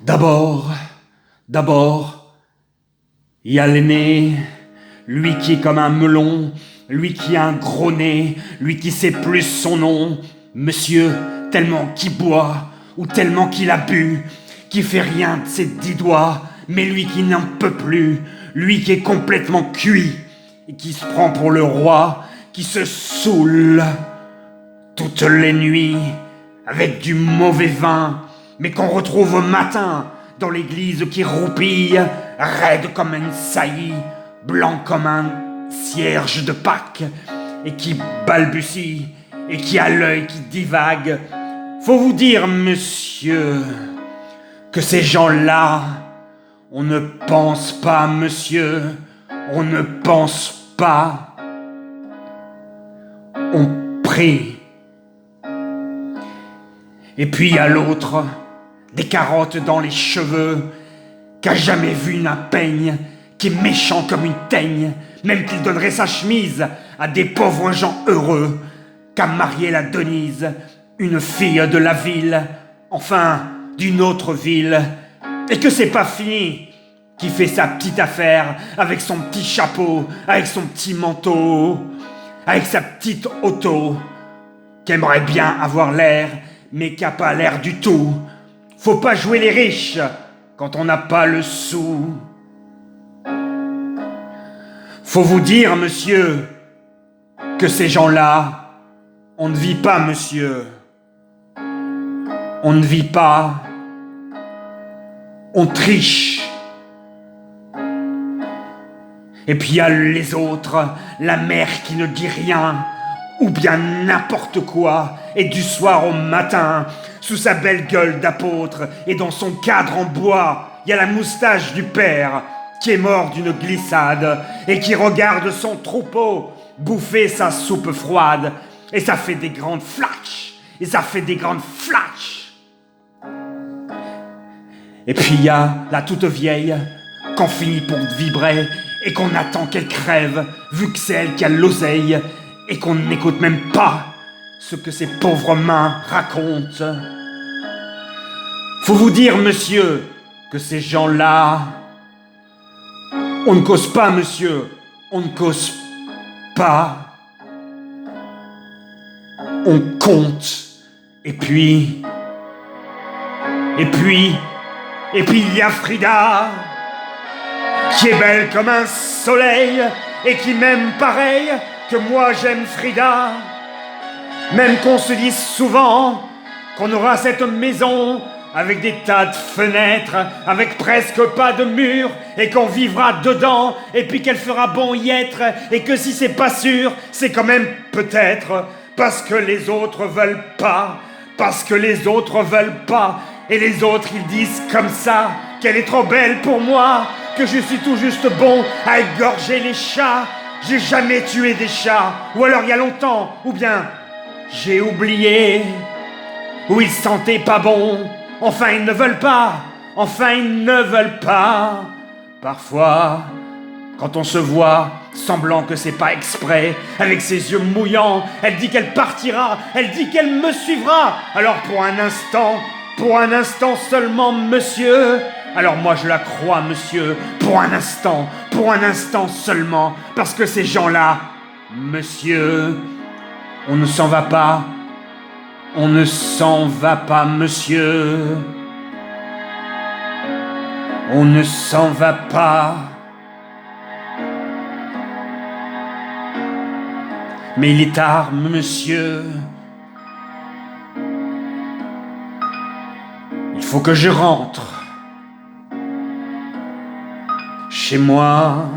D'abord, d'abord, il y a l'aîné, lui qui est comme un melon, lui qui a un gros nez, lui qui sait plus son nom, monsieur, tellement qu'il boit, ou tellement qu'il a bu, qui fait rien de ses 10 doigts, mais lui qui n'en peut plus, lui qui est complètement cuit, et qui se prend pour le roi, qui se saoule toutes les nuits, avec du mauvais vin, mais qu'on retrouve au matin, dans l'église qui roupille, raide comme une saillie, blanc comme un cierge de Pâques, et qui balbutie, et qui a l'œil qui divague. Faut vous dire, monsieur, que ces gens-là, on ne pense pas, monsieur, on ne pense pas, on prie. Et puis à l'autre, des carottes dans les cheveux, qu'a jamais vu une peigne, qui est méchant comme une teigne, même qu'il donnerait sa chemise à des pauvres gens heureux, qu'a marié la Denise, une fille de la ville, enfin d'une autre ville, et que c'est pas fini, qui fait sa petite affaire avec son petit chapeau, avec son petit manteau, avec sa petite auto, qui aimerait bien avoir l'air, mais qui a pas l'air du tout. Faut pas jouer les riches quand on n'a pas le sou. Faut vous dire, monsieur, que ces gens-là, on ne vit pas, monsieur. On ne vit pas. On triche. Et puis il y a les autres, la mère qui ne dit rien, ou bien n'importe quoi, et du soir au matin, sous sa belle gueule d'apôtre, et dans son cadre en bois, il y a la moustache du père, qui est mort d'une glissade, et qui regarde son troupeau bouffer sa soupe froide, et ça fait des grandes flashs, et ça fait des grandes flashs. Et puis il y a la toute vieille, qu'on finit pour vibrer, et qu'on attend qu'elle crève, vu que c'est elle qui a l'oseille, et qu'on n'écoute même pas ce que ces pauvres mains racontent. Faut vous dire, monsieur, que ces gens-là, on ne cause pas, monsieur, on ne cause pas, on compte, et puis il y a Frida, qui est belle comme un soleil, et qui m'aime pareil que moi j'aime Frida. Même qu'on se dise souvent qu'on aura cette maison avec des tas de fenêtres, avec presque pas de murs, et qu'on vivra dedans, et puis qu'elle fera bon y être, et que si c'est pas sûr, c'est quand même peut-être, parce que les autres veulent pas, parce que les autres veulent pas, et les autres ils disent comme ça, qu'elle est trop belle pour moi, que je suis tout juste bon à égorger les chats. J'ai jamais tué des chats, ou alors il y a longtemps, ou bien j'ai oublié, ou ils sentaient pas bon, enfin ils ne veulent pas, enfin ils ne veulent pas. Parfois, quand on se voit, semblant que c'est pas exprès, avec ses yeux mouillants, elle dit qu'elle partira, elle dit qu'elle me suivra. Alors pour un instant seulement, monsieur, alors moi je la crois, monsieur, pour un instant seulement, parce que ces gens-là, monsieur, on ne s'en va pas, on ne s'en va pas, monsieur, on ne s'en va pas. Mais il est tard, monsieur, il faut que je rentre chez moi.